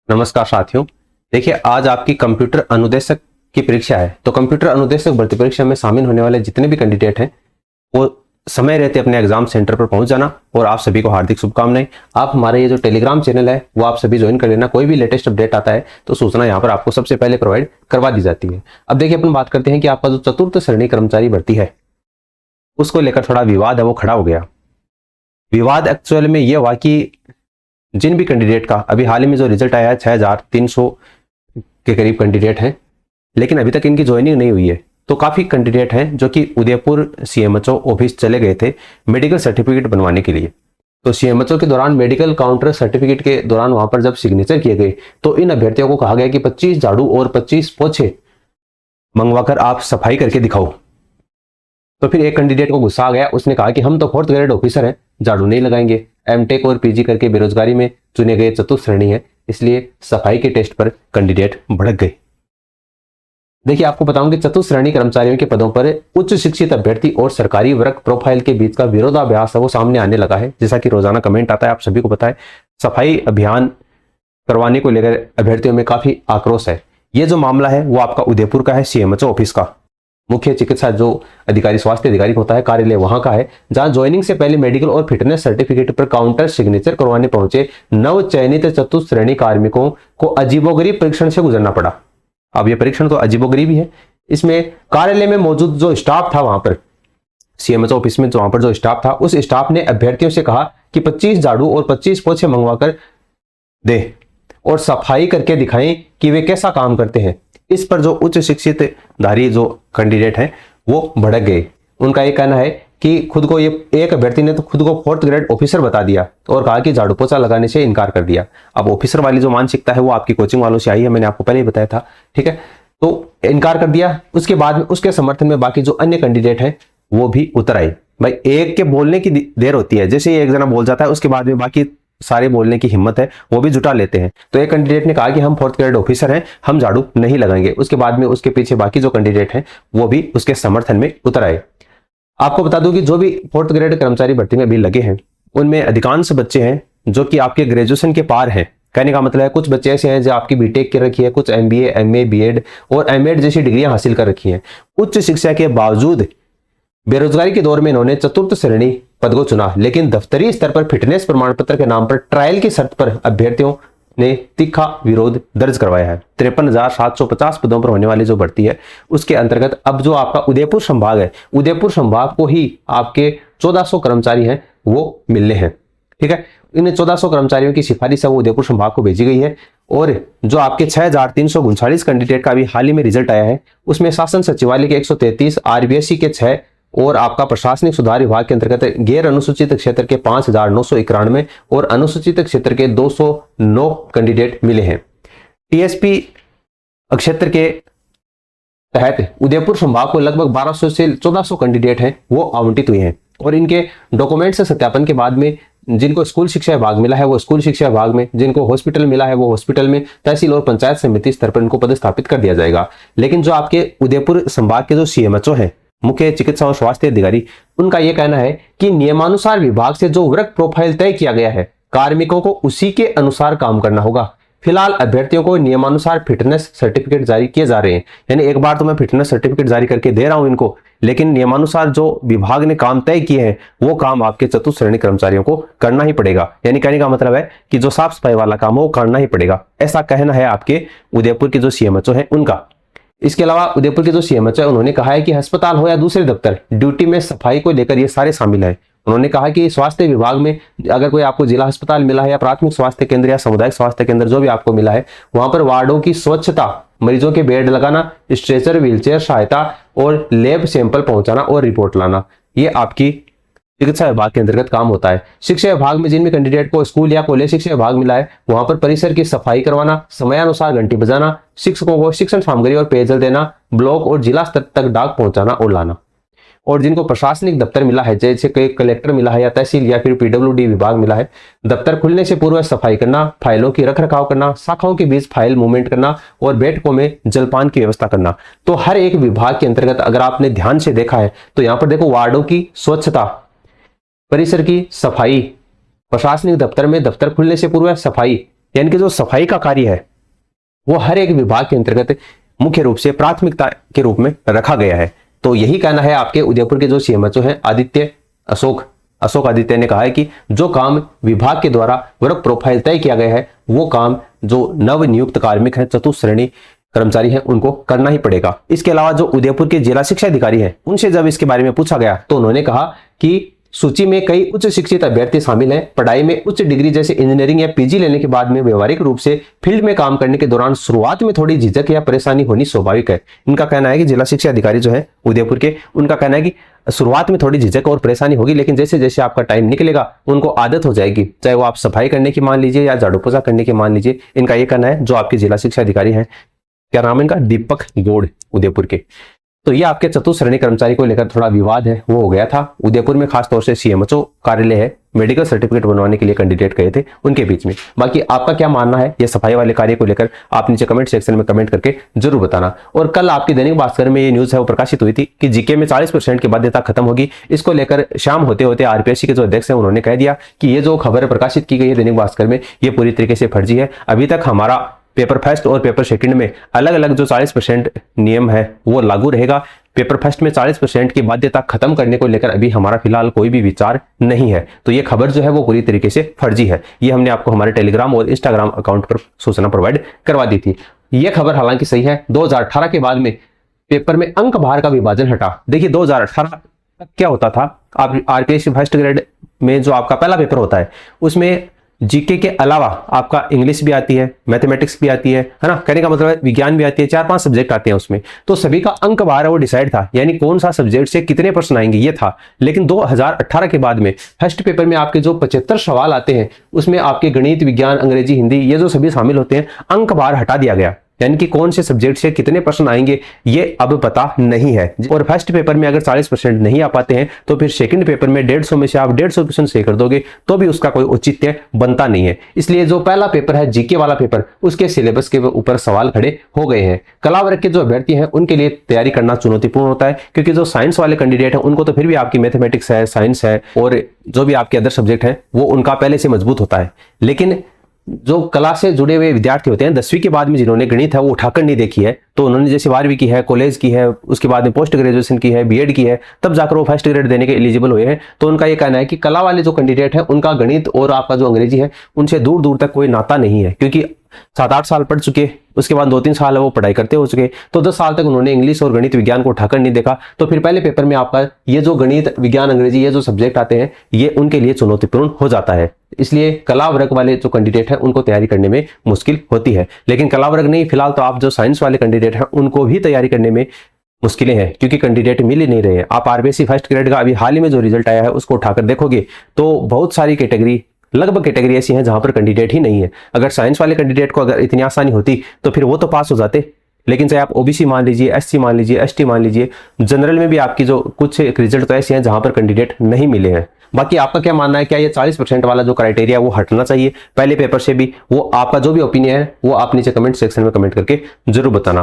नमस्कार साथियों। देखिए, आज आपकी कंप्यूटर अनुदेशक की परीक्षा है। तो कंप्यूटर अनुदेशक भर्ती परीक्षा में शामिल होने वाले जितने भी कैंडिडेट हैं वो समय रहते अपने एग्जाम सेंटर पर पहुंच जाना और आप सभी को हार्दिक शुभकामनाएं। आप हमारे ये जो टेलीग्राम चैनल है वो आप सभी ज्वाइन कर लेना। कोई भी लेटेस्ट अपडेट आता है तो सूचना यहाँ पर आपको सबसे पहले प्रोवाइड करवा दी जाती है। अब देखिए, अपन बात करते हैं कि आपका जो चतुर्थ श्रेणी कर्मचारी भर्ती है उसको लेकर थोड़ा विवाद है वो खड़ा हो गया। विवाद एक्चुअल में ये हुआ कि जिन भी कैंडिडेट का अभी हाल ही में जो रिजल्ट आया है 6300 के करीब कैंडिडेट हैं, लेकिन अभी तक इनकी ज्वाइनिंग नहीं हुई है। तो काफी कैंडिडेट हैं जो कि उदयपुर सीएमएचओ ऑफिस चले गए थे मेडिकल सर्टिफिकेट बनवाने के लिए। तो सीएमएचओ के दौरान मेडिकल काउंटर सर्टिफिकेट के दौरान वहां पर जब सिग्नेचर किए गए तो इन अभ्यर्थियों को कहा गया कि 25 झाड़ू और 25 पोछे मंगवाकर आप सफाई करके दिखाओ। तो फिर एक कैंडिडेट को गुस्सा आ गया, उसने कहा कि हम तो 4th ग्रेड ऑफिसर हैं, झाड़ू नहीं लगाएंगे। एमटेक और पीजी करके बेरोजगारी में चुने गए चतुर्थ श्रेणी है, इसलिए सफाई के टेस्ट पर कैंडिडेट भड़क गए। देखिए, आपको बताऊं कि चतुर्थ श्रेणी कर्मचारियों के पदों पर उच्च शिक्षित अभ्यर्थी और सरकारी वर्क प्रोफाइल के बीच का विरोधाभास है वो सामने आने लगा है। जैसा कि रोजाना कमेंट आता है, आप सभी को पता है, सफाई अभियान करवाने को लेकर अभ्यर्थियों में काफी आक्रोश है। ये जो मामला है वो आपका उदयपुर का है, सीएमएचओ ऑफिस का। मुख्य चिकित्सा जो अधिकारी, स्वास्थ्य अधिकारी होता है, कार्यालय वहां का है, जहां ज्वाइनिंग से पहले मेडिकल और फिटनेस सर्टिफिकेट पर काउंटर सिग्नेचर करवाने पहुंचे नव चयनित चतुर्थ श्रेणी कार्मिकों को अजीबोगरीब परीक्षण से गुजरना पड़ा। अब यह परीक्षण तो अजीबोगरीब ही है। इसमें कार्यालय में मौजूद जो स्टाफ था, वहां पर सीएमएचओ ऑफिस में वहां पर जो स्टाफ था, उस स्टाफ ने अभ्यर्थियों से कहा कि 25 झाड़ू और 25 पोछे मंगवाकर दे और सफाई करके दिखाएं कि वे कैसा काम करते हैं। इस पर जो उच्च शिक्षित धारी जो कैंडिडेट हैं वो भड़क गए। उनका ये कहना है कि खुद को, ये एक अभ्यर्थी ने तो खुद को 4th ग्रेड ऑफिसर बता दिया और कहा कि झाड़ू पोछा लगाने से इनकार कर दिया। अब ऑफिसर वाली जो मानसिकता है वो आपकी कोचिंग वालों से आई है, मैंने आपको पहले ही बताया था, ठीक है। तो इनकार कर दिया। उसके बाद में उसके समर्थन में बाकी जो अन्य कैंडिडेट हैं वो भी उतर आए। भाई, एक के बोलने की देर होती है, जैसे एक जना बोल जाता है उसके बाद में बाकी सारे बोलने की हिम्मत है वो भी जुटा लेते हैं। तो एक कैंडिडेट ने कहा कि हम 4th ग्रेड ऑफिसर हैं, हम झाड़ू नहीं लगाएंगे। उसके बाद में उसके पीछे बाकी जो कैंडिडेट हैं वो भी उसके समर्थन में उतर आए। आपको बता दूं कि जो भी 4th ग्रेड कर्मचारी भर्ती में भी लगे हैं उनमें अधिकांश बच्चे हैं जो कि आपके ग्रेजुएशन के पार हैं। कहने का मतलब है, कुछ बच्चे ऐसे हैं जो आपकी बीटेक की रखी है, कुछ एमबीए, एमए, बीएड और एमएड जैसी डिग्रियां हासिल कर रखी हैं। उच्च शिक्षा के बावजूद बेरोजगारी के दौर में इन्होंने चतुर्थ श्रेणी पद को चुना, लेकिन दफ्तरी स्तर पर फिटनेस प्रमाण पत्र के नाम पर ट्रायल की शर्त पर अभ्यर्थियों ने तीखा विरोध दर्ज करवाया है। 53,750 पदों पर होने वाली जो भर्ती है उसके अंतर्गत अब जो आपका उदयपुर संभाग है, उदयपुर संभाग को ही आपके 1400 कर्मचारी हैं वो मिलने हैं, ठीक है। इन 1400 कर्मचारियों की सिफारिश है वो उदयपुर संभाग को भेजी गई है। और जो आपके 6339 कैंडिडेट का अभी हाल ही में रिजल्ट आया है उसमें शासन सचिवालय के 133, आरबीएससी के 6 और आपका प्रशासनिक सुधार विभाग के अंतर्गत गैर अनुसूचित क्षेत्र के 5,991 और अनुसूचित क्षेत्र के 209 कैंडिडेट मिले हैं। टीएसपी क्षेत्र के तहत उदयपुर संभाग को लगभग 1200 से 1400 कैंडिडेट हैं वो आवंटित हुए हैं। और इनके डॉक्यूमेंट्स सत्यापन के बाद में जिनको स्कूल शिक्षा विभाग मिला है वो स्कूल शिक्षा विभाग में, जिनको हॉस्पिटल मिला है वो हॉस्पिटल में, तहसील और पंचायत समिति स्तर पर इनको पदस्थापित कर दिया जाएगा। लेकिन जो आपके उदयपुर संभाग के जो सीएमएचओ हैं, मुख्य चिकित्सा और स्वास्थ्य अधिकारी, उनका यह कहना है कि नियमानुसार विभाग से जो वर्क प्रोफाइल तय किया गया है कार्मिकों को उसी के अनुसार काम करना होगा। फिलहाल अभ्यर्थियों को नियमानुसार फिटनेस सर्टिफिकेट जारी किए जा रहे हैं, यानी एक बार तो मैं फिटनेस सर्टिफिकेट जारी करके दे रहा हूं इनको, लेकिन नियमानुसार जो विभाग ने काम तय किए हैं वो काम आपके चतुर्थ श्रेणी कर्मचारियों को करना ही पड़ेगा। यानी कहने का मतलब है कि जो साफ सफाई वाला काम है वो करना ही पड़ेगा, ऐसा कहना है आपके उदयपुर के जो सीएमएचओ है उनका। इसके अलावा उदयपुर के जो सीएमएचओ है उन्होंने कहा है कि अस्पताल हो या दूसरे दफ्तर, ड्यूटी में सफाई को लेकर ये सारे शामिल है। उन्होंने कहा कि स्वास्थ्य विभाग में अगर कोई आपको जिला अस्पताल मिला है या प्राथमिक स्वास्थ्य केंद्र या सामुदायिक स्वास्थ्य केंद्र जो भी आपको मिला है, वहां पर वार्डों की स्वच्छता, मरीजों के बेड लगाना, स्ट्रेचर, व्हीलचेयर सहायता और लैब सैंपल पहुंचाना और रिपोर्ट लाना, ये आपकी चिकित्सा विभाग के अंतर्गत काम होता है। शिक्षा विभाग में जिन भी कैंडिडेट को स्कूल या कॉलेज शिक्षा विभाग मिला है वहां पर परिसर की सफाई करवाना, समयानुसार घंटी बजाना, शिक्षकों को शिक्षण सामग्री और पेयजल देना, ब्लॉक और जिला स्तर तक डाक पहुंचाना और लाना। और जिनको प्रशासनिक दफ्तर मिला है, जैसे कलेक्टर मिला है या तहसील या फिर पीडब्ल्यूडी विभाग मिला है, दफ्तर खुलने से पूर्व सफाई करना, फाइलों की रख रखाव करना, शाखाओं के बीच फाइल मूवमेंट करना और बैठकों में जलपान की व्यवस्था करना। तो हर एक विभाग के अंतर्गत अगर आपने ध्यान से देखा है तो यहाँ पर देखो, वार्डों की स्वच्छता, परिसर की सफाई, प्रशासनिक दफ्तर में दफ्तर खुलने से पूर्व सफाई, यानी कि जो सफाई का कार्य है वो हर एक विभाग के अंतर्गत मुख्य रूप से प्राथमिकता के रूप में रखा गया है। तो यही कहना है आपके उदयपुर के जो सीएमएचओ हैं अशोक आदित्य ने कहा है कि जो काम विभाग के द्वारा वर्क प्रोफाइल तय किया गया है वो काम जो नव नियुक्त कार्मिक हैं, चतुश्रेणी कर्मचारी हैं, उनको करना ही पड़ेगा। इसके अलावा जो उदयपुर के जिला शिक्षा अधिकारी हैं उनसे जब इसके बारे में पूछा गया तो उन्होंने कहा कि सूची में कई उच्च शिक्षित अभ्यर्थी शामिल हैं। पढ़ाई में उच्च डिग्री जैसे इंजीनियरिंग या पीजी लेने के बाद में व्यवहारिक रूप से फील्ड में काम करने के दौरान शुरुआत में थोड़ी झिझक या परेशानी होनी स्वाभाविक है। इनका कहना है कि जिला शिक्षा अधिकारी जो है उदयपुर के, उनका कहना है कि शुरुआत में थोड़ी झिझक और परेशानी होगी, लेकिन जैसे जैसे आपका टाइम निकलेगा उनको आदत हो जाएगी, चाहे वो आप सफाई करने की मान लीजिए या झाड़ू पोछा करने की मान लीजिए। इनका ये कहना है, जो आपके जिला शिक्षा अधिकारी हैं, क्या नाम है इनका, दीपक गौड़, उदयपुर के। तो ये आपके चतुश्रेणी कर्मचारी को लेकर थोड़ा विवाद है वो हो गया था। उदयपुर में खासतौर से सीएमएचओ कार्यालय है, मेडिकल सर्टिफिकेट बनवाने के लिए कैंडिडेट गए थे उनके बीच में। बाकी आपका क्या मानना है ये सफाई वाले कार्य को लेकर, आप नीचे कमेंट सेक्शन में कमेंट करके जरूर बताना। और कल आपकी दैनिक भास्कर में ये न्यूज है वो प्रकाशित हुई थी कि जीके में 40% की बाध्यता खत्म होगी। इसको लेकर शाम होते होते आरपीएससी के जो अध्यक्ष है उन्होंने कह दिया कि ये जो खबर प्रकाशित की गई है दैनिक भास्कर में ये पूरी तरीके से फर्जी है। अभी तक हमारा पेपर फर्स्ट और पेपर सेकंड में अलग अलग जो 40% नियम है वो लागू रहेगा। पेपर फर्स्ट में 40% की बाध्यता खत्म करने को लेकर अभी हमारा फिलहाल कोई भी विचार नहीं है। तो ये खबर जो है वो पूरी तरीके से फर्जी है। ये हमने आपको हमारे टेलीग्राम और इंस्टाग्राम अकाउंट पर सूचना प्रोवाइड करवा दी थी। ये खबर हालांकि सही है। 2018 के बाद में पेपर में अंक भार का विभाजन हटा। देखिए 2018 तक क्या होता था, आप आरपीएससी फर्स्ट ग्रेड में जो आपका पहला पेपर होता है उसमें जीके के अलावा आपका इंग्लिश भी आती है, मैथमेटिक्स भी आती है ना, कहने का मतलब है विज्ञान भी आती है, 4-5 सब्जेक्ट आते हैं उसमें। तो सभी का अंक भार है वो डिसाइड था, यानी कौन सा सब्जेक्ट से कितने प्रश्न आएंगे ये था। लेकिन 2018 के बाद में फर्स्ट पेपर में आपके जो 75 सवाल आते हैं उसमें आपके गणित, विज्ञान, अंग्रेजी, हिंदी ये जो सभी शामिल होते हैं, अंक भार हटा दिया गया, यानी कि कौन से सब्जेक्ट से कितने प्रश्न आएंगे ये अब पता नहीं है। और फर्स्ट पेपर में अगर 40% नहीं आ पाते हैं तो फिर सेकंड पेपर में 150 में से आप 150 क्वेश्चन सही कर दोगे तो भी उसका कोई औचित्य बनता नहीं है। इसलिए जो पहला पेपर है जीके वाला पेपर, उसके सिलेबस के ऊपर सवाल खड़े हो गए हैं। कला वर्ग के जो अभ्यर्थी हैं उनके लिए तैयारी करना चुनौतीपूर्ण होता है, क्योंकि जो साइंस वाले कैंडिडेट हैं उनको तो फिर भी आपकी मैथमेटिक्स है, साइंस है और जो भी आपके अदर सब्जेक्ट हैं वो उनका पहले से मजबूत होता है। लेकिन जो कला से जुड़े हुए विद्यार्थी होते हैं 10वीं के बाद में जिन्होंने गणित है वो उठाकर नहीं देखी है, तो उन्होंने जैसे 12वीं की है, कॉलेज की है, उसके बाद में पोस्ट ग्रेजुएशन की है, बीएड की है, तब जाकर वो फर्स्ट ग्रेड देने के एलिजिबल हुए हैं। तो उनका ये कहना है कि कला वाले जो कैंडिडेट हैं उनका गणित और आपका जो अंग्रेजी है उनसे दूर दूर तक कोई नाता नहीं है, क्योंकि 7-8 साल पढ़ चुके, उसके बाद 2-3 साल है वो पढ़ाई करते हो चुके, तो 10 साल तक उन्होंने इंग्लिश और गणित विज्ञान को उठाकर नहीं देखा। तो फिर पहले पेपर में आपका ये जो गणित, विज्ञान, अंग्रेजी ये जो सब्जेक्ट आते हैं ये उनके लिए चुनौतीपूर्ण हो जाता है। इसलिए कला वर्ग वाले जो कैंडिडेट हैं उनको तैयारी करने में मुश्किल होती है। लेकिन कला वर्ग नहीं, फिलहाल तो आप जो साइंस वाले कैंडिडेट हैं उनको भी तैयारी करने में मुश्किलें हैं, क्योंकि कैंडिडेट मिल ही नहीं रहे हैं। आप आरबीएससी फर्स्ट ग्रेड का अभी हाल ही में जो रिजल्ट आया है उसको उठाकर देखोगे तो बहुत सारी कैटेगरी, लगभग कैटेगरी ऐसी हैं जहां पर कैंडिडेट ही नहीं है। अगर साइंस वाले कैंडिडेट को अगर इतनी आसानी होती तो फिर वो तो पास हो जाते, लेकिन चाहे आप ओबीसी मान लीजिए, एससी मान लीजिए, एसटी मान लीजिए, जनरल में भी आपकी जो कुछ रिजल्ट तो ऐसे हैं जहां पर कैंडिडेट नहीं मिले हैं। बाकी आपका क्या मानना है, क्या ये 40% वाला जो क्राइटेरिया वो हटना चाहिए पहले पेपर से भी? वो आपका जो भी ओपिनियन है वो आप नीचे कमेंट सेक्शन में कमेंट करके जरूर बताना।